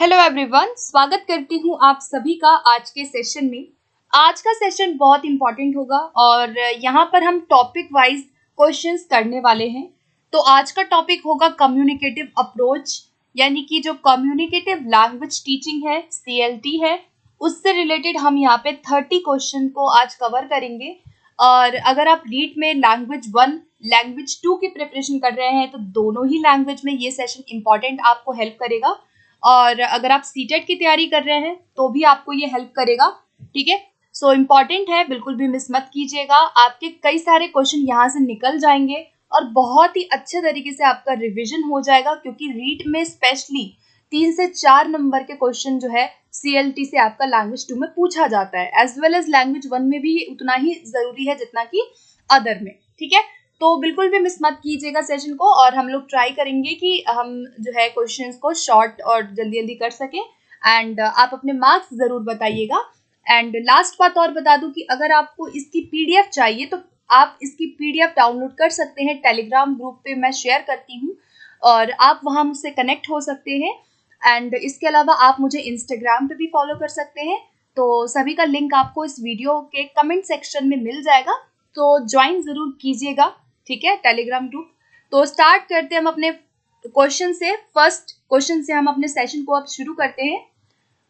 Hello everyone, स्वागत करती हूँ आप सभी का आज के सेशन में। आज का सेशन बहुत इंपॉर्टेंट होगा और यहाँ पर हम टॉपिक वाइज क्वेश्चंस करने वाले हैं। तो आज का टॉपिक होगा कम्युनिकेटिव अप्रोच, यानी कि जो कम्युनिकेटिव लैंग्वेज टीचिंग है, CLT है, उससे रिलेटेड हम यहाँ पे 30 क्वेश्चन को आज कवर करेंगे। और अगर आप रीट में लैंग्वेज 1, लैंग्वेज 2 की प्रिपरेशन कर रहे हैं तो दोनों ही लैंग्वेज में ये सेशन इंपॉर्टेंट आपको हेल्प करेगा। और अगर आप सीटेट की तैयारी कर रहे हैं तो भी आपको ये हेल्प करेगा। ठीक है, सो इम्पॉर्टेंट है, बिल्कुल भी मिस मत कीजिएगा। आपके कई सारे क्वेश्चन यहाँ से निकल जाएंगे और बहुत ही अच्छे तरीके से आपका रिवीजन हो जाएगा, क्योंकि रीट में स्पेशली 3 से 4 नंबर के क्वेश्चन जो है CLT से आपका लैंग्वेज 2 में पूछा जाता है, एज वेल एज लैंग्वेज 1 में भी उतना ही जरूरी है जितना कि अदर में। ठीक है, तो बिल्कुल भी मिस मत कीजिएगा सेशन को, और हम लोग ट्राई करेंगे कि हम जो है क्वेश्चंस को शॉर्ट और जल्दी जल्दी कर सकें। एंड आप अपने मार्क्स ज़रूर बताइएगा। एंड लास्ट बात और बता दूं कि अगर आपको इसकी PDF चाहिए तो आप इसकी PDF डाउनलोड कर सकते हैं, टेलीग्राम ग्रुप पे मैं शेयर करती हूँ और आप वहाँ मुझसे कनेक्ट हो सकते हैं। एंड इसके अलावा आप मुझे इंस्टाग्राम पे भी फॉलो कर सकते हैं। तो सभी का लिंक आपको इस वीडियो के कमेंट सेक्शन में मिल जाएगा, तो ज्वाइन ज़रूर कीजिएगा। ठीक है, टेलीग्राम ग्रुप। तो स्टार्ट करते हैं हम अपने क्वेश्चन से। फर्स्ट क्वेश्चन से हम अपने सेशन को अब शुरू करते हैं।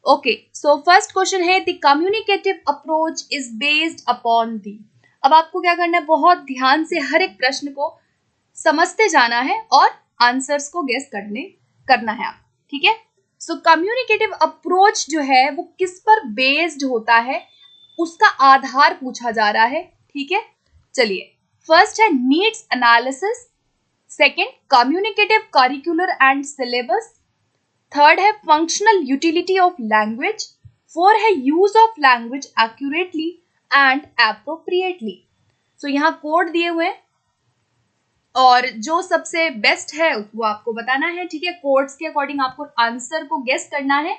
ओके, सो फर्स्ट क्वेश्चन है, the communicative approach is based upon the. अब आपको क्या करना है, बहुत ध्यान से हर एक प्रश्न को समझते जाना है और आंसर्स को गेस करना है आप। ठीक है, सो कम्युनिकेटिव अप्रोच जो है वो किस पर बेस्ड होता है, उसका आधार पूछा जा रहा है। ठीक है, चलिए, फर्स्ट है needs analysis, second communicative curricular and syllabus, third है functional utility of language, four है use of language accurately and appropriately. So यहाँ कोड दिए हुए हैं और जो सबसे बेस्ट है वो आपको बताना है। ठीक है, कोड्स के अकॉर्डिंग आपको आंसर को गेस करना है।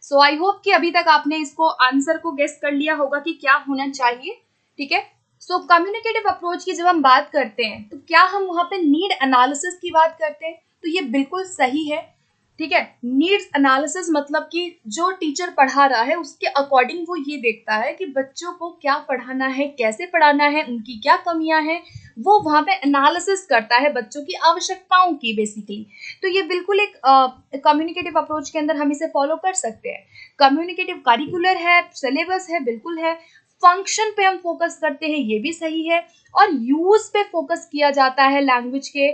सो आई होप कि अभी तक आपने इसको आंसर को गेस कर लिया होगा कि क्या होना चाहिए। ठीक है, सो कम्युनिकेटिव अप्रोच की जब हम बात करते हैं तो क्या हम वहाँ पे नीड एनालिसिस की बात करते हैं, तो ये बिल्कुल सही है। ठीक है, नीड्स एनालिसिस मतलब कि जो टीचर पढ़ा रहा है उसके अकॉर्डिंग वो ये देखता है कि बच्चों को क्या पढ़ाना है, कैसे पढ़ाना है, उनकी क्या कमियां हैं, वो वहाँ पे एनालिसिस करता है बच्चों की आवश्यकताओं की बेसिकली। तो ये बिल्कुल एक कम्युनिकेटिव अप्रोच के अंदर हम इसे फॉलो कर सकते हैं। कम्युनिकेटिव करिकुलर है, सिलेबस है, बिल्कुल है। फंक्शन पे हम फोकस करते हैं, ये भी सही है। और यूज पे फोकस किया जाता है लैंग्वेज के,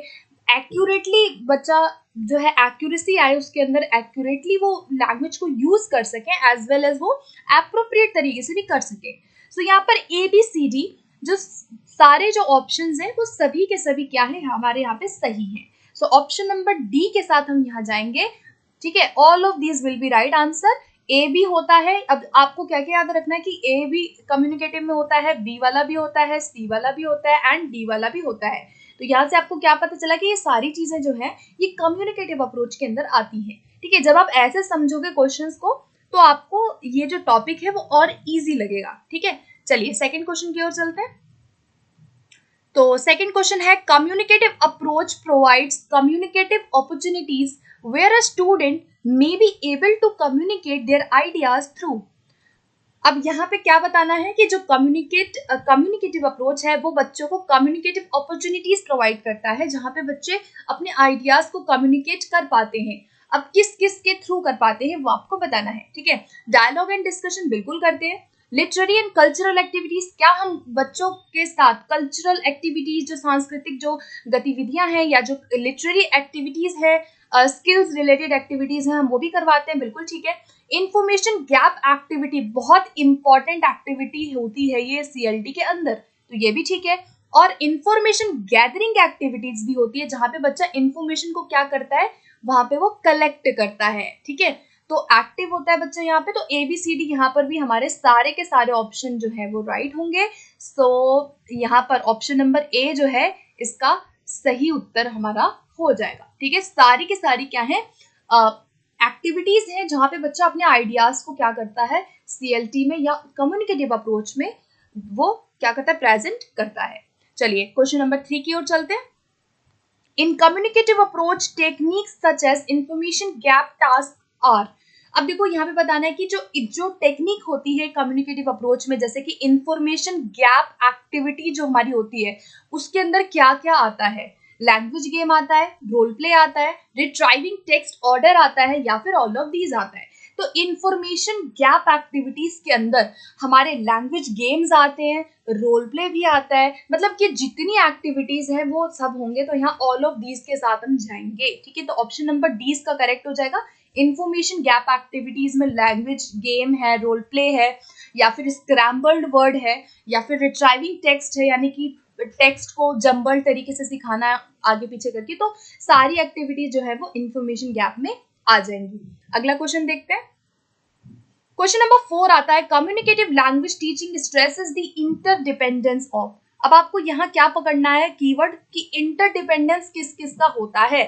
एक्यूरेटली बच्चा जो है एक्यूरेसी आए उसके अंदर, एक्यूरेटली वो लैंग्वेज को यूज कर सके, एज वेल एज वो एप्रोप्रिएट तरीके से भी कर सके। सो यहाँ पर ABCD जो सारे जो ऑप्शंस हैं वो सभी के सभी क्या है, हमारे यहाँ पे सही है। सो ऑप्शन नंबर D के साथ हम यहाँ जाएंगे। ठीक है, all of these will be right answer. A भी होता है। अब आपको क्या क्या याद रखना है कि A भी कम्युनिकेटिव में होता है, B वाला भी होता है, C वाला भी होता है एंड D वाला भी होता है। तो यहाँ से आपको क्या पता चला कि ये सारी चीजें जो है ये कम्युनिकेटिव अप्रोच के अंदर आती हैं। ठीक है, जब आप ऐसे समझोगे क्वेश्चंस को तो आपको ये जो टॉपिक है वो और इजी लगेगा। ठीक है, चलिए सेकंड क्वेश्चन की ओर चलते हैं। तो सेकंड क्वेश्चन है, communicative approach provides communicative opportunities where a student may be able to communicate their ideas through. अब यहाँ पे क्या बताना है कि जो कम्युनिकेटिव अप्रोच है वो बच्चों को कम्युनिकेटिव अपॉर्चुनिटीज प्रोवाइड करता है, जहाँ पे बच्चे अपने आइडियाज को कम्युनिकेट कर पाते हैं। अब किस किस के थ्रू कर पाते हैं वो आपको बताना है। ठीक है, डायलॉग एंड डिस्कशन बिल्कुल करते हैं। लिटरेरी एंड कल्चरल एक्टिविटीज, क्या हम बच्चों के साथ कल्चरल एक्टिविटीज, जो सांस्कृतिक जो गतिविधियां हैं या जो लिटरेरी एक्टिविटीज है, स्किल्स रिलेटेड एक्टिविटीज हैं, हम वो भी करवाते हैं, बिल्कुल ठीक है। इंफॉर्मेशन गैप एक्टिविटी, बहुत इंपॉर्टेंट एक्टिविटी होती है ये CLT के अंदर, तो ये भी ठीक है। और इंफॉर्मेशन गैदरिंग एक्टिविटीज भी होती है, जहां पे बच्चा इंफॉर्मेशन को क्या करता है, वहां पे वो कलेक्ट करता है। ठीक है, तो एक्टिव होता है बच्चा यहाँ पे। तो ABCD यहाँ पर भी हमारे सारे के सारे ऑप्शन जो है वो राइट होंगे। सो यहाँ पर ऑप्शन नंबर A जो है इसका सही उत्तर हमारा हो जाएगा। ठीक है, सारी के सारी क्या है, एक्टिविटीज हैं जहां पे बच्चा अपने आइडियाज को क्या करता है, CLT में या कम्युनिकेटिव अप्रोच में वो क्या करता है, प्रेजेंट करता है। चलिए क्वेश्चन नंबर 3 की ओर चलते हैं। In communicative approach techniques such as information gap task are. अब देखो यहाँ पे बताना है कि जो टेक्निक होती है कम्युनिकेटिव अप्रोच में, जैसे कि इंफॉर्मेशन गैप एक्टिविटी जो हमारी होती है, उसके अंदर क्या क्या आता है? लैंग्वेज गेम आता है, रोल प्ले आता है, रिट्राइविंग टेक्स्ट ऑर्डर आता है, या फिर ऑल ऑफ दीज आता है। तो इंफॉर्मेशन गैप एक्टिविटीज के अंदर हमारे लैंग्वेज गेम्स आते हैं, रोल प्ले भी आता है, मतलब कि जितनी एक्टिविटीज हैं वो सब होंगे। तो यहाँ ऑल ऑफ दीज के साथ हम जाएंगे, ठीक है। तो ऑप्शन नंबर डी इसका करेक्ट हो जाएगा। इंफॉर्मेशन गैप एक्टिविटीज में लैंग्वेज गेम है, रोल प्ले है, या फिर स्क्रैम्बल्ड वर्ड है, या फिर रिट्राइविंग टेक्स्ट है, यानी कि टेक्स्ट को जम्बल तरीके से सिखाना आगे पीछे करके। तो सारी एक्टिविटीज जो है वो इंफॉर्मेशन गैप में आ जाएंगी। अगला क्वेश्चन देखते हैं। क्वेश्चन नंबर 4 आता है, communicative language teaching stresses the interdependence of. अब आपको यहाँ क्या पकड़ना है कीवर्ड, कि इंटरडिपेंडेंस किस किस का होता है।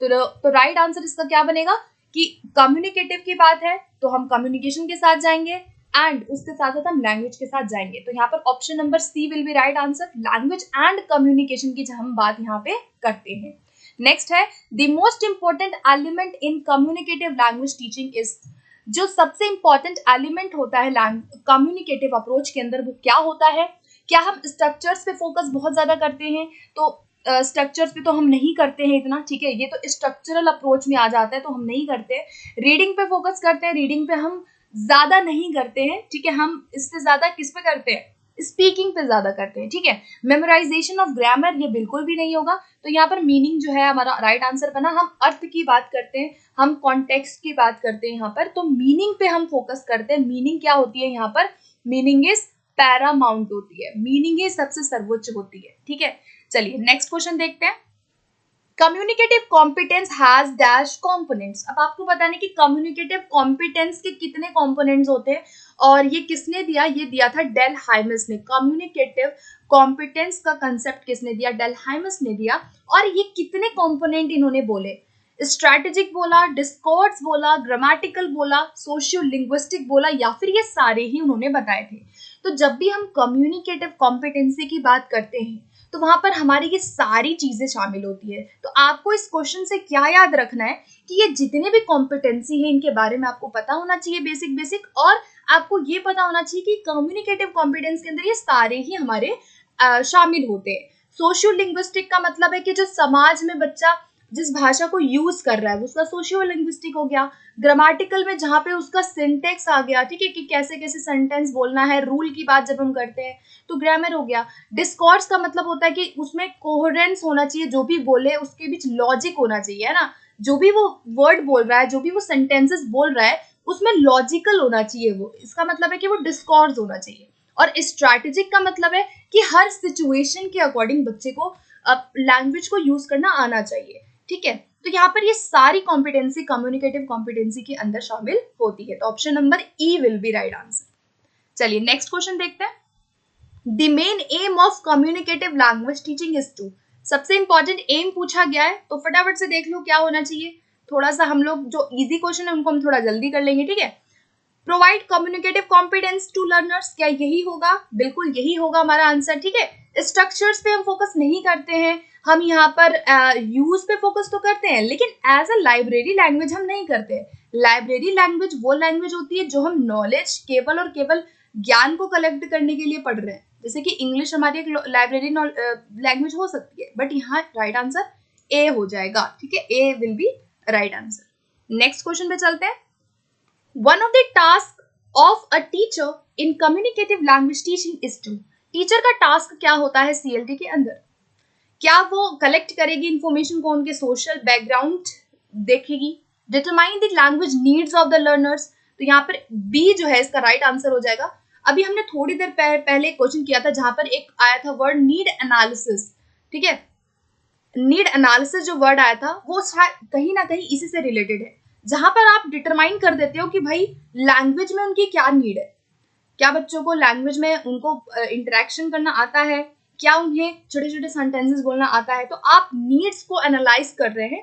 तो राइट आंसर इसका क्या बनेगा कि कम्युनिकेटिव की बात है तो हम कम्युनिकेशन के साथ जाएंगे, एंड उसके साथ साथ हम लैंग्वेज के साथ जाएंगे। तो यहाँ पर option number C will be right answer. Language and communication की हम बात यहाँ पे करते हैं। नेक्स्ट है, the most important element in communicative language teaching is. जो सबसे इंपॉर्टेंट एलिमेंट होता है कम्युनिकेटिव अप्रोच के अंदर वो क्या होता है? क्या हम स्ट्रक्चर्स पे फोकस बहुत ज्यादा करते हैं? तो स्ट्रक्चर्स पे तो हम नहीं करते हैं इतना, ठीक है, ये तो स्ट्रक्चरल अप्रोच में आ जाता है, तो हम नहीं करते। रीडिंग पे फोकस करते हैं, रीडिंग पे हम ज्यादा नहीं करते हैं, ठीक है। हम इससे ज्यादा किस पे करते हैं? स्पीकिंग पे ज्यादा करते हैं, ठीक है। मेमोराइजेशन ऑफ ग्रामर ये बिल्कुल भी नहीं होगा। तो यहाँ पर मीनिंग जो है हमारा राइट आंसर बना। हम अर्थ की बात करते हैं, हम कॉन्टेक्स्ट की बात करते हैं यहाँ पर, तो मीनिंग पे हम फोकस करते हैं। मीनिंग क्या होती है यहाँ पर? मीनिंग इज पैरामाउंट होती है, मीनिंग ही सबसे सर्वोच्च होती है, ठीक है। चलिए नेक्स्ट क्वेश्चन देखते हैं। Communicative competence has dash components. अब आपको बताने कि कम्युनिकेटिव कॉम्पिटेंस के कितने कंपोनेंट्स होते हैं, और ये किसने दिया? ये दिया था डेल हाइमस ने। कम्युनिकेटिव कॉम्पिटेंस का कंसेप्ट किसने दिया? डेल हाइमस ने दिया। और ये कितने कंपोनेंट इन्होंने बोले? स्ट्रैटेजिक बोला, डिस्कोर्स बोला, ग्रामेटिकल बोला, सोशियो लिंग्विस्टिक बोला, या फिर ये सारे ही उन्होंने बताए थे। तो जब भी हम कम्युनिकेटिव कॉम्पिटेंसी की बात करते हैं तो वहां पर हमारी ये सारी चीजें शामिल होती है। तो आपको इस क्वेश्चन से क्या याद रखना है कि ये जितने भी कॉम्पिटेंसी है इनके बारे में आपको पता होना चाहिए, बेसिक बेसिक। और आपको ये पता होना चाहिए कि कम्युनिकेटिव कॉम्पिटेंस के अंदर ये सारे ही हमारे शामिल होते हैं। सोशियो लिंग्विस्टिक का मतलब है कि जो समाज में बच्चा जिस भाषा को यूज कर रहा है वो उसका सोशियो लिंग्विस्टिक हो गया। ग्रामेटिकल में जहाँ पे उसका सिंटेक्स आ गया, ठीक है, कि कैसे कैसे सेंटेंस बोलना है, रूल की बात जब हम करते हैं तो ग्रामर हो गया। डिस्कोर्स का मतलब होता है कि उसमें कोहेरेंस होना चाहिए, जो भी बोले उसके बीच लॉजिक होना चाहिए, है ना। जो भी वो वर्ड बोल रहा है, जो भी वो सेंटेंसेस बोल रहा है उसमें लॉजिकल होना चाहिए वो, इसका मतलब है कि वो डिस्कोर्स होना चाहिए। और स्ट्रैटेजिक का मतलब है कि हर सिचुएशन के अकॉर्डिंग बच्चे को लैंग्वेज को यूज करना आना चाहिए, ठीक है। तो यहाँ पर ये सारी कॉम्पिटेंसी कम्युनिकेटिव कॉम्पिटेंसी के अंदर शामिल होती है। तो option number E will be right answer. चलिए नेक्स्ट क्वेश्चन देखते हैं। The main aim of communicative language teaching is to. सबसे इंपॉर्टेंट एम पूछा गया है, तो फटाफट से देख लो क्या होना चाहिए। थोड़ा सा हम लोग जो इजी क्वेश्चन है उनको हम थोड़ा जल्दी कर लेंगे, ठीक है। Provide communicative competence to learners, क्या यही होगा? बिल्कुल यही होगा हमारा आंसर, ठीक है। स्ट्रक्चर्स पे हम फोकस नहीं करते हैं, हम यहाँ पर यूज पे फोकस तो करते हैं, लेकिन एज अ लाइब्रेरी लैंग्वेज हम नहीं करते हैं। लाइब्रेरी लैंग्वेज वो लैंग्वेज होती है जो हम नॉलेज केवल और केवल ज्ञान को कलेक्ट करने के लिए पढ़ रहे हैं। जैसे कि इंग्लिश हमारी एक लाइब्रेरी लैंग्वेज हो सकती है, बट यहाँ राइट आंसर ए हो जाएगा, ठीक है। A will be right answer. Next question पे चलते हैं। One of the tasks of a teacher in communicative language teaching is to। Teacher का टास्क क्या होता है CLT के अंदर? क्या वो कलेक्ट करेगी इंफॉर्मेशन को, उनके सोशल बैकग्राउंड देखेगी, determine the language needs of the learners. तो यहाँ पर बी जो है इसका राइट आंसर हो जाएगा। अभी हमने थोड़ी देर पहले क्वेश्चन किया था जहां पर एक आया था वर्ड नीड एनालिसिस, ठीक है। नीड एनालिसिस जो वर्ड आया था वो कहीं ना कहीं इसी से रिलेटेड है, जहां पर आप डिटरमाइन कर देते हो कि भाई लैंग्वेज में उनकी क्या नीड है, क्या बच्चों को लैंग्वेज में उनको इंटरेक्शन करना आता है, क्या उन्हें छोटे छोटे सेंटेंसेस बोलना आता है। तो आप नीड्स को एनालाइज कर रहे हैं,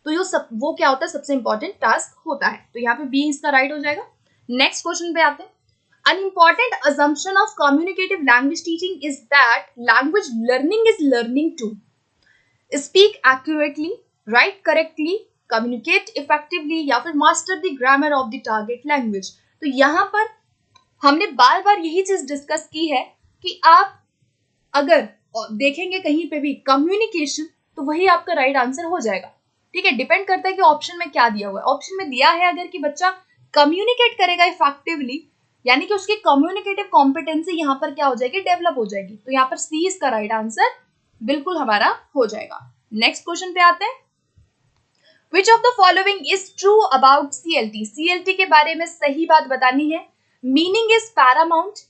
तो वो क्या होता है, सबसे इंपॉर्टेंट टास्क होता है। तो यहाँ पे बी इसका राइट हो जाएगा। नेक्स्ट क्वेश्चन पे आते हैं। An important assumption of communicative language teaching is that language learning is learning to speak accurately, write correctly, communicate effectively या फिर master the grammar of the target language. तो यहाँ पर हमने बार बार यही चीज डिस्कस की है कि आप अगर देखेंगे कहीं पे भी कम्युनिकेशन तो वही आपका राइट आंसर हो जाएगा। ठीक है, डिपेंड करता है कि ऑप्शन में क्या दिया हुआ है। ऑप्शन में दिया है अगर कि बच्चा कम्युनिकेट करेगा इफेक्टिवली, यानी कि उसकी कम्युनिकेटिव कॉम्पिटेंसी यहाँ पर क्या हो जाएगी, डेवलप हो जाएगी। तो यहाँ पर सी इसका राइट आंसर बिल्कुल हमारा हो जाएगा। नेक्स्ट क्वेश्चन पे आते हैं। Which of the following is true about CLT? CLT के बारे में सही बात बतानी है। Meaning is paramount,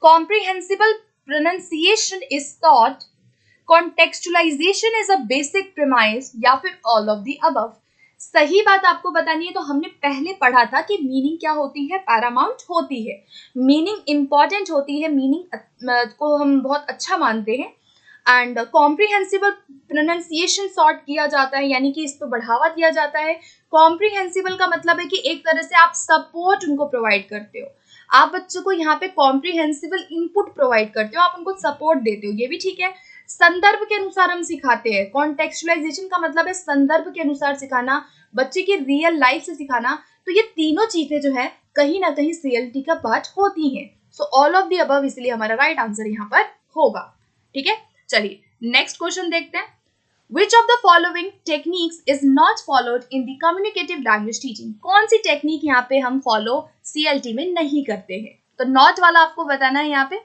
comprehensible pronunciation is taught, contextualization is a basic premise, या फिर all of the above। सही बात आपको बतानी है। तो हमने पहले पढ़ा था कि मीनिंग क्या होती है, पैरामाउंट होती है, मीनिंग इंपॉर्टेंट होती है, मीनिंग को हम बहुत अच्छा मानते हैं, एंड कॉम्प्रिहेंसिबल प्रोनाउंसिएशन सॉर्ट किया जाता है, यानी कि इस पर बढ़ावा दिया जाता है। कॉम्प्रिहेंसिबल का मतलब है कि एक तरह से आप सपोर्ट उनको प्रोवाइड करते हो, आप बच्चों को यहाँ पे कॉम्प्रिहेंसिबल इनपुट प्रोवाइड करते हो, आप उनको सपोर्ट देते हो, ये भी ठीक है। संदर्भ के अनुसार हम सिखाते हैं। कॉन्टेक्चुअलाइजेशन का मतलब है संदर्भ के अनुसार सिखाना, बच्चे की रियल लाइफ से सिखाना। तो ये तीनों चीजें जो है कहीं ना कहीं CLT का पार्ट होती हैं। So all of the above इसलिए हमारा राइट आंसर यहाँ पर होगा। ठीक है, चलिए नेक्स्ट क्वेश्चन देखते हैं। Which of the following techniques is not followed in the communicative language teaching? कौन सी टेक्निक यहाँ पे हम फॉलो CLT में नहीं करते हैं? तो नॉट वाला आपको बताना है यहाँ पे।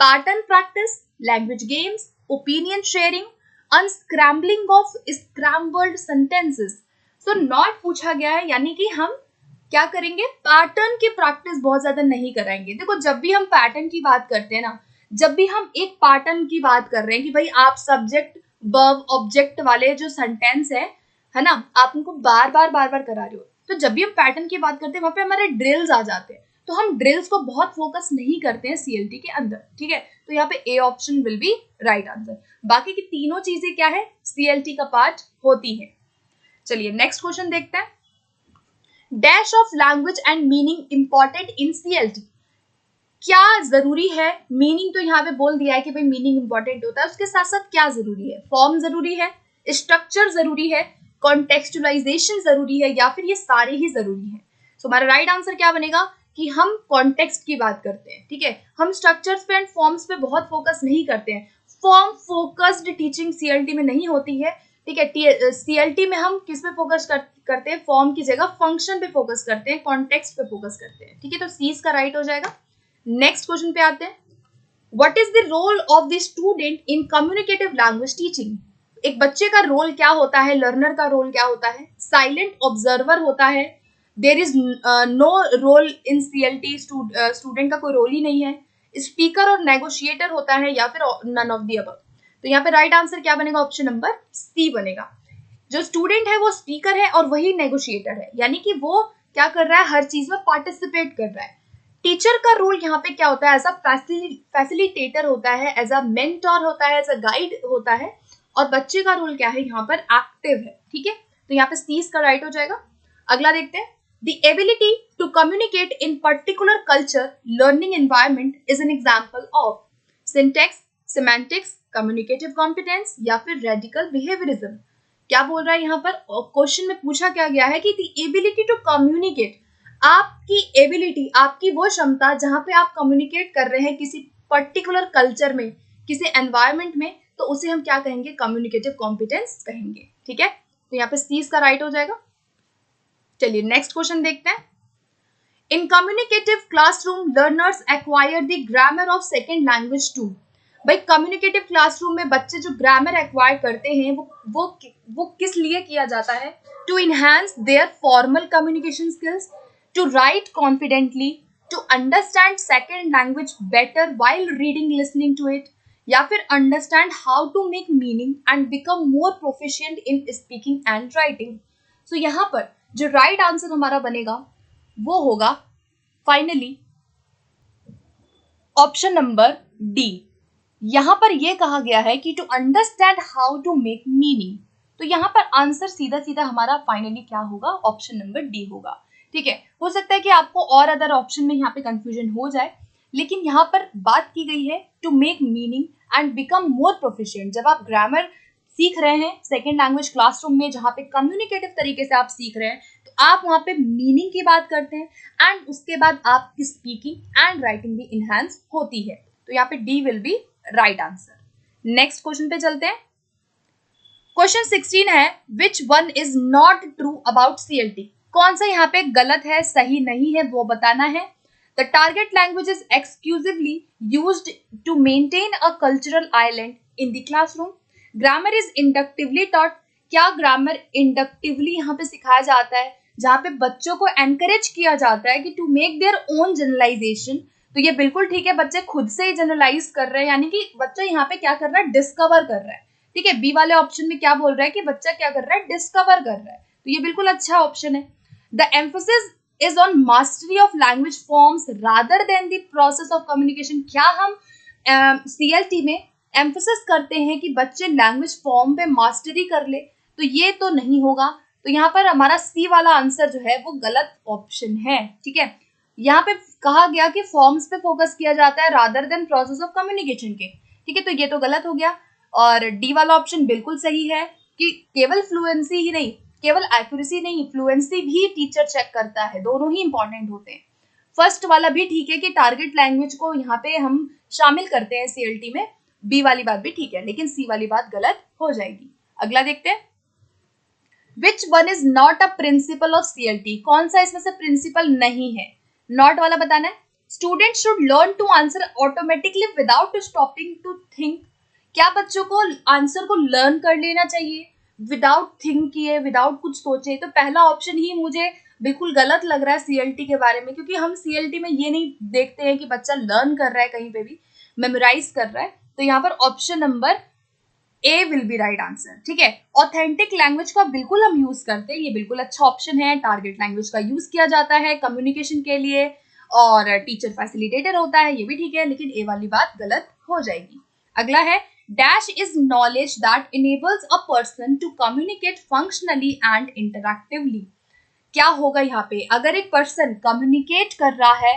Pattern practice, language games, opinion sharing, unscrambling of scrambled sentences. So not पूछा गया है, यानी कि हम क्या करेंगे, पैटर्न की प्रैक्टिस बहुत ज्यादा नहीं कराएंगे। देखो जब भी हम पैटर्न की बात करते हैं ना, जब भी हम एक पैटर्न की बात कर रहे हैं कि भाई आप सब्जेक्ट वर्ब ऑब्जेक्ट वाले जो सेंटेंस है ना, आप उनको बार बार करा रहे हो, तो जब भी हम पैटर्न की बात करते हैं वहां पे हमारे ड्रिल्स आ जाते हैं। तो हम ड्रिल्स को बहुत फोकस नहीं करते हैं CLT के अंदर। ठीक है, तो यहाँ पे A option will be right answer. बाकी की तीनों चीजें क्या है, CLT का पार्ट होती है। चलिए नेक्स्ट क्वेश्चन देखते हैं। Dash of language and meaning important in CLT। क्या जरूरी है, मीनिंग तो यहाँ पे बोल दिया है कि भाई मीनिंग इंपॉर्टेंट होता है, उसके साथ साथ क्या जरूरी है, फॉर्म जरूरी है, स्ट्रक्चर जरूरी है, कॉन्टेक्चुअलाइजेशन जरूरी है, या फिर ये सारे ही जरूरी है। सो हमारा राइट आंसर क्या बनेगा कि हम कॉन्टेक्स्ट की बात करते हैं। ठीक है, हम स्ट्रक्चर्स पे एंड फॉर्म्स पे बहुत फोकस नहीं करते हैं। फॉर्म फोकस्ड टीचिंग CLT में नहीं होती है। ठीक है, CLT में हम किस पे फोकस करते हैं, फॉर्म की जगह फंक्शन पे फोकस करते हैं, कॉन्टेक्स्ट पे फोकस करते हैं। ठीक है, तो सी का राइट हो जाएगा। नेक्स्ट क्वेश्चन पे आते हैं। What is the role of the student in communicative language teaching? एक बच्चे का रोल क्या होता है, लर्नर का रोल क्या होता है? साइलेंट ऑब्जर्वर होता है। There is no role in CLT, student का कोई रोल ही नहीं है। स्पीकर और नेगोशिएटर होता है, या फिर नन ऑफ द अबव। तो यहाँ पे राइट आंसर क्या बनेगा, ऑप्शन नंबर सी बनेगा। जो स्टूडेंट है वो स्पीकर है और वही नेगोशिएटर है, यानी कि वो क्या कर रहा है, हर चीज में पार्टिसिपेट कर रहा है। टीचर का रोल यहाँ पे क्या होता है, एज अ फैसिलिटेटर होता है, एज अ मेंटोर होता है, एज अ गाइड होता है। और बच्चे का रोल क्या है, यहाँ पर एक्टिव है। ठीक है, तो यहाँ पे सी का राइट हो जाएगा। अगला देखते हैं। The ability to communicate in particular culture learning environment is an example of syntax, semantics, communicative competence, या फिर रेडिकल बिहेवियरिज्म। क्या बोल रहा है यहाँ पर, क्वेश्चन में पूछा क्या गया है कि द एबिलिटी टू कम्युनिकेट, आपकी एबिलिटी, आपकी वो क्षमता जहां पे आप कम्युनिकेट कर रहे हैं किसी पर्टिकुलर कल्चर में, किसी एनवायरमेंट में, तो उसे हम क्या कहेंगे, कम्युनिकेटिव कॉम्पिटेंस कहेंगे। ठीक है, तो यहाँ पे सी का राइट हो जाएगा। चलिए नेक्स्ट क्वेश्चन देखते हैं। In communicative classroom learners acquire the grammar of second language to. भाई कम्युनिकेटिव क्लासरूम में बच्चे जो ग्रामर एक्वायर करते हैं वो किस लिए किया जाता है? To enhance their formal communication skills, to write confidently, to understand second language better while reading listening to it, या फिर understand how to make meaning and become more proficient in speaking and writing। so यहाँ पर जो right answer हमारा बनेगा वो होगा finally option number D. यहाँ पर ये कहा गया है कि to understand how to make meaning, तो यहाँ पर आंसर सीधा सीधा हमारा फाइनली क्या होगा, ऑप्शन नंबर डी होगा। ठीक है, हो सकता है कि आपको और अदर ऑप्शन में यहाँ पे कंफ्यूजन हो जाए, लेकिन यहाँ पर बात की गई है to make meaning and become more proficient. जब आप ग्रामर सीख रहे हैं सेकेंड लैंग्वेज क्लासरूम में, जहाँ पे कम्युनिकेटिव तरीके से आप सीख रहे हैं, तो आप वहाँ पे मीनिंग की बात करते हैं एंड उसके बाद आपकी स्पीकिंग एंड राइटिंग भी इनहेंस होती है। तो यहाँ पे D will be right answer. Next question पे चलते हैं। क्वेश्चन 16 है, which one is not true about CLT? कौन सा यहाँ पे गलत है, सही नहीं है, वो बताना है। The target language is exclusively used to maintain a cultural island in the classroom. Grammar is inductively taught. क्या ग्रामर इंडक्टिवली यहाँ पे सिखाया जाता है, जहाँ पे बच्चों को एनकरेज किया जाता है कि to make their own generalization. तो ये बिल्कुल ठीक है, बच्चे खुद से ही जनरलाइज कर रहे हैं, यानी कि बच्चा यहाँ पे क्या कर रहा है, डिस्कवर कर रहा है। ठीक है, बी वाले ऑप्शन में क्या बोल रहा है कि बच्चा क्या कर रहा है, डिस्कवर कर रहा है। तो ये बिल्कुल अच्छा ऑप्शन है। The emphasis is on mastery of language forms rather than the process of communication. क्या हम CLT में एम्फोसिस करते हैं कि बच्चे लैंग्वेज फॉर्म पे मास्टरी कर ले? तो ये तो नहीं होगा। तो यहाँ पर हमारा सी वाला आंसर जो है वो गलत ऑप्शन है। ठीक है, यहाँ पे कहा गया कि फॉर्म्स पे फोकस किया जाता है rather than process of communication के। ठीक है, तो ये तो गलत हो गया। और डी वाला ऑप्शन बिल्कुल सही है कि केवल फ्लुएंसी ही नहीं, केवल एक्यूरेसी नहीं, फ्लुएंसी भी टीचर चेक करता है, दोनों ही इंपॉर्टेंट होते हैं। फर्स्ट वाला भी ठीक है कि टारगेट लैंग्वेज को यहाँ पे हम शामिल करते हैं CLT में, बी वाली बात भी ठीक है, लेकिन सी वाली बात गलत हो जाएगी। अगला देखते हैं, which one is not a principle of CLT? कौन सा इसमें से प्रिंसिपल नहीं है? नॉट वाला बताना है। Student should learn to answer automatically without stopping to think. क्या बच्चों को आंसर को लर्न कर लेना चाहिए विदाउट थिंक किए, विदाउट कुछ सोचे? तो पहला ऑप्शन ही मुझे बिल्कुल गलत लग रहा है CLT के बारे में, क्योंकि हम CLT में ये नहीं देखते हैं कि बच्चा लर्न कर रहा है, कहीं पे भी मेमोराइज कर रहा है। तो यहाँ पर option number A will be right answer. ठीक है, ऑथेंटिक लैंग्वेज का बिल्कुल हम यूज करते हैं, ये बिल्कुल अच्छा ऑप्शन है। टारगेट लैंग्वेज का यूज किया जाता है कम्युनिकेशन के लिए, और टीचर फैसिलिटेटर होता है, ये भी ठीक है, लेकिन ए वाली बात गलत हो जाएगी। अगला है, dash is knowledge that enables a person to communicate functionally and interactively. क्या होगा यहाँ पे? अगर एक पर्सन कम्युनिकेट कर रहा है,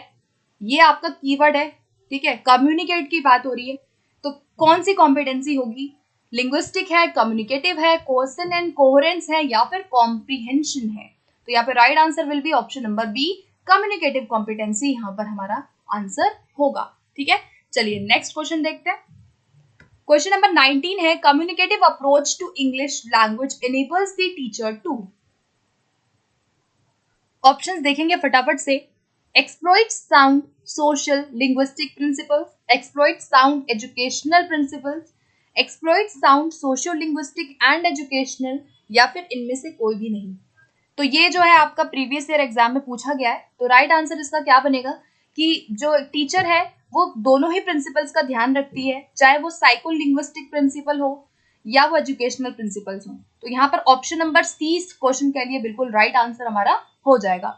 ये आपका कीवर्ड है। ठीक है, कम्युनिकेट की बात हो रही है, तो कौन सी कॉम्पिटेंसी होगी? लिंग्विस्टिक है, कम्युनिकेटिव है, कोहेसन एंड कोहेरेंस है, या फिर कॉम्प्रिहेंशन है? तो यहाँ पे right answer will be option number B, communicative competency यहाँ पर हमारा आंसर होगा। ठीक है, चलिए नेक्स्ट क्वेश्चन देखते हैं। क्वेश्चन नंबर 19 है, communicative approach to English language enables the teacher to. Options देखेंगे फटाफट से। Exploit sound social linguistic principles, exploit sound educational principles, exploit sound social linguistic and educational, या फिर इनमें से कोई भी नहीं। तो ये जो है आपका प्रीवियस ईयर एग्जाम में पूछा गया है। तो राइट आंसर इसका क्या बनेगा कि जो टीचर है वो दोनों ही प्रिंसिपल्स का ध्यान रखती है, चाहे वो साइको लिंग्विस्टिक प्रिंसिपल हो या वो एजुकेशनल प्रिंसिपल्स हो। तो यहाँ पर ऑप्शन नंबर सी इस क्वेश्चन के लिए बिल्कुल राइट आंसर हमारा हो जाएगा।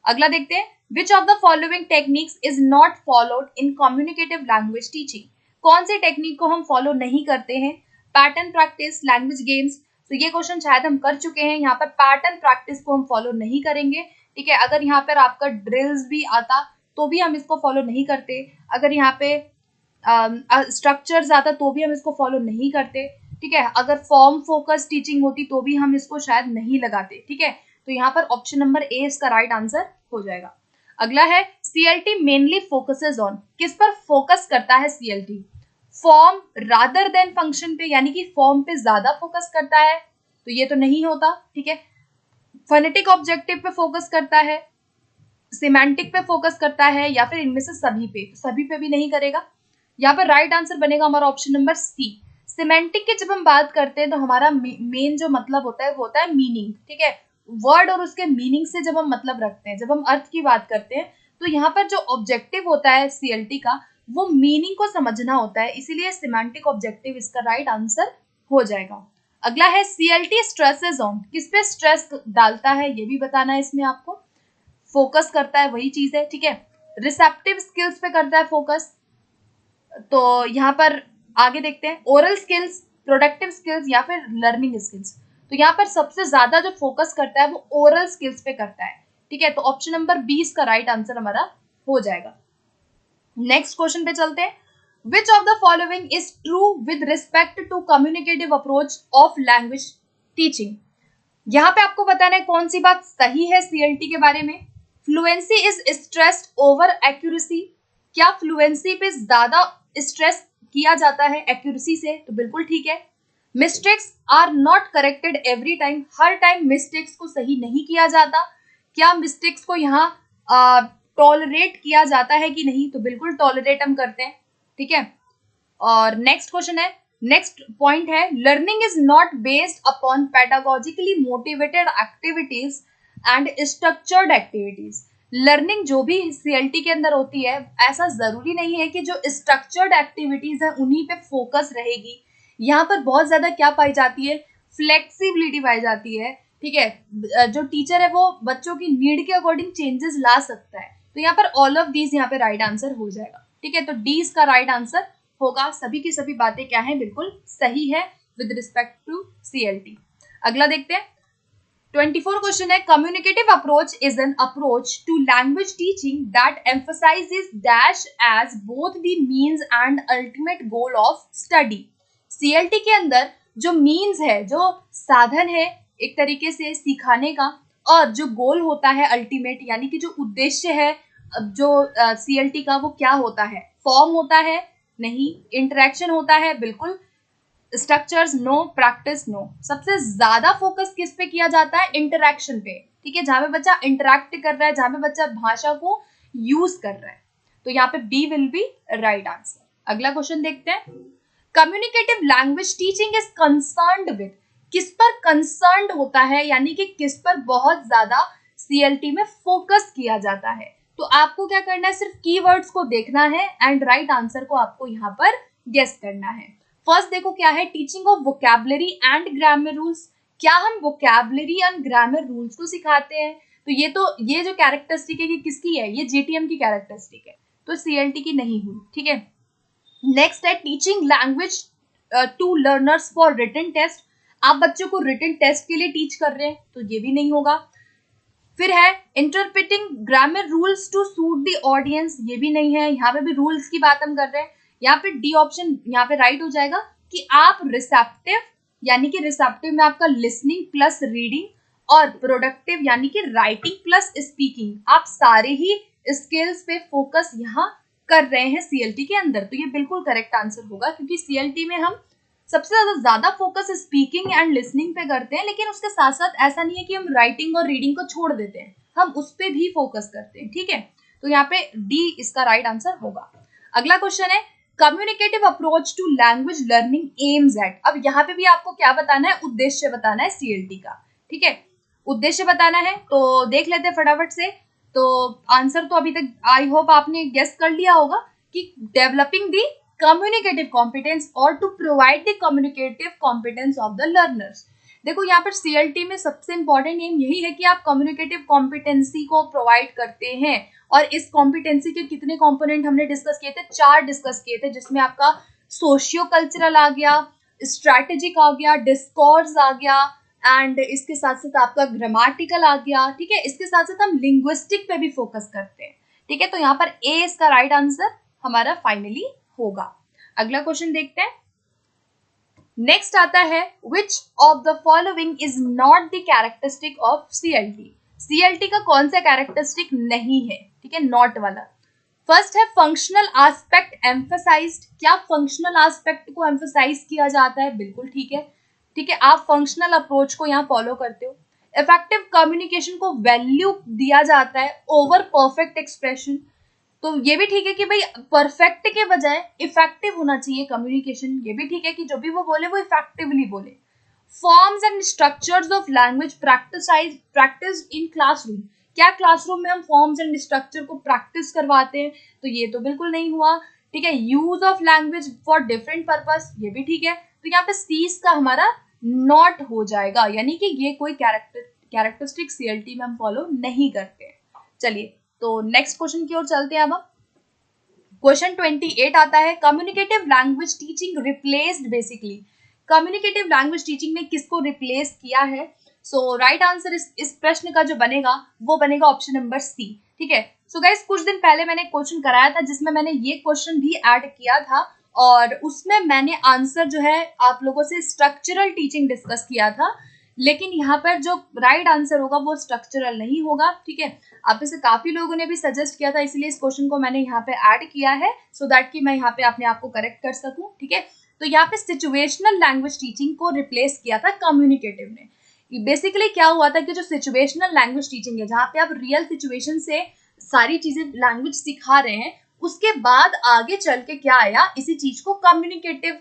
अगला देखते हैं, which of the following techniques is not followed in communicative language teaching? कौन से टेक्निक को हम फॉलो नहीं करते हैं? Pattern practice, language games. तो ये क्वेश्चन शायद हम कर चुके हैं। यहाँ पर पैटर्न प्रैक्टिस को हम फॉलो नहीं करेंगे। ठीक है, अगर यहाँ पर आपका ड्रिल्स भी आता तो भी हम इसको फॉलो नहीं करते, अगर यहाँ पे स्ट्रक्चर्स आता तो भी हम इसको फॉलो नहीं करते। ठीक है, अगर फॉर्म फोकस टीचिंग होती तो भी हम इसको शायद नहीं लगाते। ठीक है, तो यहाँ पर ऑप्शन नंबर ए इसका राइट आंसर हो जाएगा। अगला है, CLT मेनली फोकसेस ऑन, किस पर फोकस करता है CLT? Form rather than function पे, यानी कि फॉर्म पे ज्यादा फोकस करता है, तो ये तो नहीं होता। ठीक है, फोनेटिक ऑब्जेक्टिव पे फोकस करता है, सिमेंटिक पे फोकस करता है, या फिर इनमें से सभी पे? तो सभी पे भी नहीं करेगा। यहाँ पर राइट आंसर बनेगा हमारा ऑप्शन नंबर सी। सिमेंटिक की जब हम बात करते हैं तो हमारा मेन जो मतलब होता है वो होता है मीनिंग। ठीक है, वर्ड और उसके मीनिंग से जब हम मतलब रखते हैं, जब हम अर्थ की बात करते हैं, तो यहाँ पर जो ऑब्जेक्टिव होता है CLT का वो मीनिंग को समझना होता है, इसीलिए सिमेंटिक ऑब्जेक्टिव इसका राइट आंसर हो जाएगा। अगला है, CLT स्ट्रेसेस ऑन, किस पे स्ट्रेस डालता है ये भी बताना है इसमें आपको। फोकस करता है वही चीज है। ठीक है, रिसेप्टिव स्किल्स पे करता है फोकस। तो यहाँ पर आगे देखते हैं, ओरल स्किल्स, प्रोडक्टिव स्किल्स, या फिर लर्निंग स्किल्स। तो यहाँ पर सबसे ज्यादा जो फोकस करता है वो ओरल स्किल्स पे करता है। ठीक है, तो ऑप्शन नंबर 20 का राइट आंसर हमारा हो जाएगा। नेक्स्ट क्वेश्चन पे चलते हैं। Which of the following is true with respect to communicative approach of language teaching. यहाँ पे आपको बताना है कौन सी बात सही है सीएलटी के बारे में। Fluency is stressed over accuracy, क्या फ्लुएंसी पे ज्यादा स्ट्रेस किया जाता है एक्यूरेसी से, तो बिल्कुल ठीक है। Mistakes are not corrected every time, हर टाइम मिस्टेक्स को सही नहीं किया जाता, क्या मिस्टेक्स को यहाँ टॉलरेट किया जाता है कि नहीं, तो बिल्कुल टॉलरेट हम करते हैं, ठीक है। और नेक्स्ट क्वेश्चन है, नेक्स्ट पॉइंट है, learning is not based upon pedagogically motivated activities and structured activities. Learning जो भी सीएलटी के अंदर होती है, ऐसा जरूरी नहीं है कि जो स्ट्रक्चर्ड एक्टिविटीज है उन्हीं पे फोकस रहेगी। यहाँ पर बहुत ज्यादा क्या पाई जाती है, फ्लेक्सिबिलिटी पाई जाती है, ठीक है। जो टीचर है वो बच्चों की नीड के अकॉर्डिंग चेंजेस ला सकता है। तो यहाँ पर ऑल ऑफ दीज यहाँ पे राइट आंसर हो जाएगा, ठीक है। तो डी इसका राइट आंसर होगा। सभी की सभी बातें क्या है, बिल्कुल सही है विद रिस्पेक्ट टू सीएलटी। अगला देखते हैं 24 क्वेश्चन है, communicative approach is an approach to language teaching that emphasizes dash as both the means and ultimate goal of study. CLT के अंदर जो मीन्स है, जो साधन है एक तरीके से सिखाने का, और जो गोल होता है अल्टीमेट, यानी कि जो उद्देश्य है जो सीएलटी का, वो क्या होता है, फॉर्म होता है नहीं, इंटरेक्शन होता है बिल्कुल, स्ट्रक्चर्स नो, प्रैक्टिस नो। सबसे ज्यादा फोकस किस पे किया जाता है, इंटरेक्शन पे, ठीक है, जहां पे बच्चा इंटरेक्ट कर रहा है, जहां पे बच्चा भाषा को यूज कर रहा है। तो यहाँ पे B will be right answer. अगला क्वेश्चन देखते हैं, communicative language teaching is concerned with, किस पर कंसर्न्ड होता है, यानी कि किस पर बहुत ज्यादा सीएलटी में फोकस किया जाता है। तो आपको क्या करना है, सिर्फ कीवर्ड्स को देखना है एंड राइट आंसर को आपको यहाँ पर गेस करना है। फर्स्ट देखो क्या है, teaching of vocabulary and grammar rules, क्या हम वोकैबुलरी एंड ग्रामर रूल्स को सिखाते हैं। तो ये जो कैरेक्टरिस्टिक है, ये किसकी है, ये जीटीएम की कैरेक्टरिस्टिक है, तो सीएलटी की नहीं हुई, ठीक है। नेक्स्ट है, teaching language to learners for written test, आप बच्चों को रिटन टेस्ट के लिए टीच कर रहे हैं, तो ये भी नहीं होगा। फिर है interpreting grammar rules to suit the audience, ये भी नहीं है, यहाँ पे भी रूल्स की बात हम कर रहे हैं। यहाँ पे डी ऑप्शन यहाँ पे राइट हो जाएगा कि आप रिसेप्टिव, यानी कि रिसेप्टिव में आपका लिसनिंग प्लस रीडिंग, और प्रोडक्टिव यानी कि राइटिंग प्लस स्पीकिंग, आप सारे ही स्किल्स पे फोकस यहाँ कर रहे हैं सीएलटी के अंदर। तो ये बिल्कुल करेक्ट आंसर होगा, क्योंकि सीएलटी में हम सबसे ज्यादा फोकस स्पीकिंग एंड लिसनिंग पे करते हैं, लेकिन उसके साथ साथ ऐसा नहीं है कि हम राइटिंग और रीडिंग को छोड़ देते हैं, हम उस पर भी फोकस करते हैं, ठीक है। तो यहाँ पे डी इसका राइट आंसर होगा। अगला क्वेश्चन है, communicative approach to language learning aims at, अब यहाँ पे भी आपको क्या बताना है, उद्देश्य बताना है सीएलटी का, ठीक है, उद्देश्य बताना है। तो देख लेते हैं फटाफट से। तो आंसर तो अभी तक आई होप आपने गेस कर लिया होगा कि developing the communicative competence or to provide the communicative competence of the learners। देखो यहाँ पर सीएलटी में सबसे इंपॉर्टेंट एम यही है कि आप कम्युनिकेटिव कॉम्पिटेंसी को प्रोवाइड करते हैं। और इस कॉम्पिटेंसी के कितने कंपोनेंट हमने डिस्कस किए थे, 4 डिस्कस किए थे, जिसमें आपका सोशियो कल्चरल आ गया, स्ट्रैटेजिक आ गया, डिस्कोर्स आ गया, एंड इसके साथ साथ आपका ग्रामेटिकल आ गया, ठीक है। इसके साथ साथ हम लिंग्विस्टिक पे भी फोकस करते हैं, ठीक है। तो यहाँ पर ए इसका राइट आंसर हमारा फाइनली होगा। अगला क्वेश्चन देखते हैं, नेक्स्ट आता है, विच of the following is not the characteristic of CLT. CLT का कौन सा कैरेक्टरिस्टिक नहीं है, ठीक है, नॉट वाला। फर्स्ट है, फंक्शनल एस्पेक्ट एम्फसाइज्ड, क्या फंक्शनल एस्पेक्ट को एम्फसाइज किया जाता है, बिल्कुल ठीक है, ठीक है, आप फंक्शनल अप्रोच को यहाँ फॉलो करते हो। इफेक्टिव कम्युनिकेशन को वैल्यू दिया जाता है ओवर परफेक्ट एक्सप्रेशन, तो ये भी ठीक है कि भाई परफेक्ट के बजाय इफेक्टिव होना चाहिए कम्युनिकेशन, ये भी ठीक है कि जो भी वो बोले वो इफेक्टिवली बोले। Forms and structures of language practice in classroom, क्या क्लासरूम में हम फॉर्म्स एंड स्ट्रक्चर को प्रैक्टिस करवाते हैं, तो ये तो बिल्कुल नहीं हुआ, ठीक है। Use of language for different purpose, ये भी ठीक है। तो यहाँ पे सीज का हमारा नॉट हो जाएगा, यानी कि ये कोई कैरेक्टरिस्टिक सीएलटी में हम फॉलो नहीं करते हैं। चलिए तो नेक्स्ट क्वेश्चन की ओर चलते हैं। अब क्वेश्चन 28 आता है, communicative language teaching replaced, basically communicative language teaching ने किसको रिप्लेस किया है, सो राइट आंसर इस प्रश्न का जो बनेगा वो बनेगा ऑप्शन नंबर सी। ठीक है। सो गाइस, कुछ दिन पहले मैंने क्वेश्चन कराया था जिसमें मैंने ये क्वेश्चन भी ऐड किया था और उसमें मैंने आंसर जो है आप लोगों से स्ट्रक्चरल टीचिंग डिस्कस किया था, लेकिन यहाँ पर जो राइट आंसर होगा वो स्ट्रक्चरल नहीं होगा। ठीक है। आप में से काफी लोगों ने भी सजेस्ट किया था, इसलिए इस क्वेश्चन को मैंने यहाँ पे ऐड किया है सो दैट कि मैं यहाँ पे अपने आप को करेक्ट कर सकूं। ठीक है। तो यहाँ पे सिचुएशनल लैंग्वेज टीचिंग को रिप्लेस किया था कम्युनिकेटिव ने। बेसिकली क्या हुआ था कि जो सिचुएशनल लैंग्वेज टीचिंग है, जहाँ पे आप रियल सिचुएशन से सारी चीजें लैंग्वेज सिखा रहे हैं, उसके बाद आगे चल के क्या आया, इसी चीज को कम्युनिकेटिव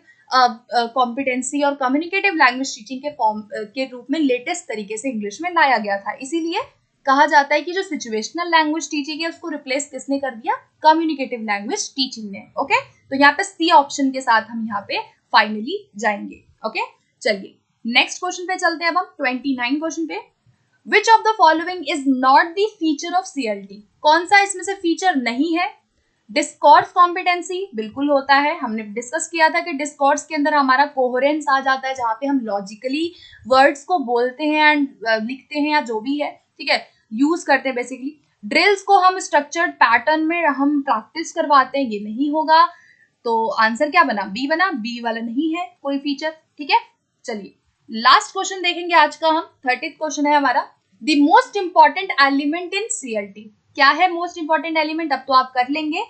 कॉम्पिटेंसी और कम्युनिकेटिव लैंग्वेज टीचिंग के फॉर्म के रूप में लेटेस्ट तरीके से इंग्लिश में लाया गया था। इसीलिए कहा जाता है कि जो सिचुएशनल लैंग्वेज टीचिंग है उसको रिप्लेस किसने कर दिया, कम्युनिकेटिव लैंग्वेज टीचिंग ने। ओके, तो यहाँ पे सी ऑप्शन के साथ हम यहाँ पे फाइनली जाएंगे। ओके, चलिए नेक्स्ट क्वेश्चन पे चलते हैं। अब हम 29 क्वेश्चन पे, विच of the following is not the feature of CLT, कौन सा इसमें से फीचर नहीं है। डिस्कॉर्स कॉम्पिटेंसी बिल्कुल होता है, हमने डिस्कस किया था कि डिस्कॉर्स के अंदर हमारा कोहेरेंस आ जाता है, जहाँ पे हम लॉजिकली वर्ड्स को बोलते हैं एंड लिखते हैं या जो भी है, ठीक है, यूज करते हैं बेसिकली। ड्रिल्स को हम स्ट्रक्चर्ड पैटर्न में हम प्रैक्टिस करवाते हैं, ये नहीं होगा। तो आंसर क्या बना, बी बना, बी वाला नहीं है कोई फीचर। ठीक है, चलिए लास्ट क्वेश्चन देखेंगे आज का हम। 30th क्वेश्चन है हमारा, the most important element in CLT. क्या है मोस्ट इंपॉर्टेंट एलिमेंट, अब तो आप कर लेंगे।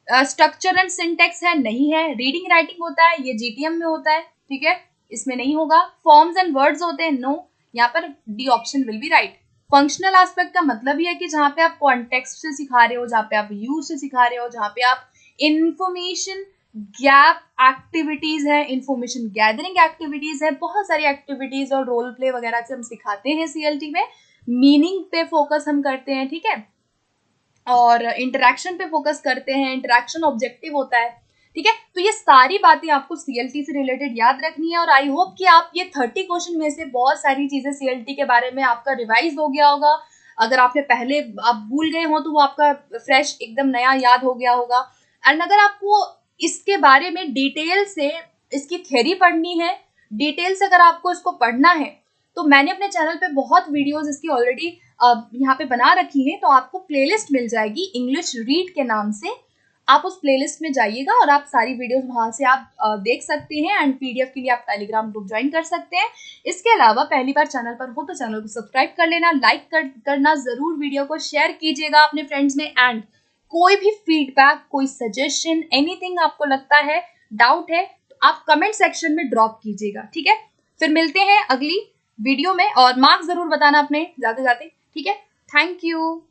स्ट्रक्चर एंड सिंटेक्स है, नहीं है। रीडिंग राइटिंग होता है, ये जीटीएम में होता है, ठीक है, इसमें नहीं होगा। फॉर्म्स एंड वर्ड्स होते हैं, नो, यहाँ पर D option will be right. Functional aspect का मतलब ये है कि जहाँ पे आप कॉन्टेक्स्ट से सिखा रहे हो, जहाँ पे आप यूज से सिखा रहे हो, जहाँ पे आप इंफॉर्मेशन गैप एक्टिविटीज है, इंफॉर्मेशन गैदरिंग एक्टिविटीज है, बहुत सारी एक्टिविटीज और रोल प्ले वगैरह से हम सिखाते हैं सीएलटी में। मीनिंग पे फोकस हम करते हैं, ठीक है, और इंटरेक्शन पे फोकस करते हैं, इंटरेक्शन ऑब्जेक्टिव होता है। ठीक है, तो ये सारी बातें आपको सीएलटी से रिलेटेड याद रखनी है और आई होप कि आप ये 30 क्वेश्चन में से बहुत सारी चीजें सीएलटी के बारे में आपका रिवाइज हो गया होगा। अगर आपने पहले आप भूल गए हो तो वो आपका फ्रेश एकदम नया याद हो गया होगा। एंड अगर आपको इसके बारे में डिटेल से इसकी थ्योरी पढ़नी है, डिटेल से अगर आपको इसको पढ़ना है, तो मैंने अपने चैनल पे बहुत वीडियोस इसकी ऑलरेडी यहाँ पे बना रखी है। तो आपको प्लेलिस्ट मिल जाएगी इंग्लिश रीड के नाम से, आप उस प्लेलिस्ट में जाइएगा और आप सारी वीडियोस वहां से आप देख सकते हैं एंड पीडीएफ के लिए आप टेलीग्राम ग्रुप ज्वाइन कर सकते हैं। इसके अलावा पहली बार चैनल पर हो तो चैनल को सब्सक्राइब कर लेना, लाइक करना जरूर, वीडियो को शेयर कीजिएगा अपने फ्रेंड्स में। एंड कोई भी फीडबैक, कोई सजेशन, एनीथिंग आपको लगता है, डाउट है, तो आप कमेंट सेक्शन में ड्रॉप कीजिएगा। ठीक है, फिर मिलते हैं अगली वीडियो में और मार्क्स जरूर बताना अपने जाते जाते। ठीक है, थैंक यू।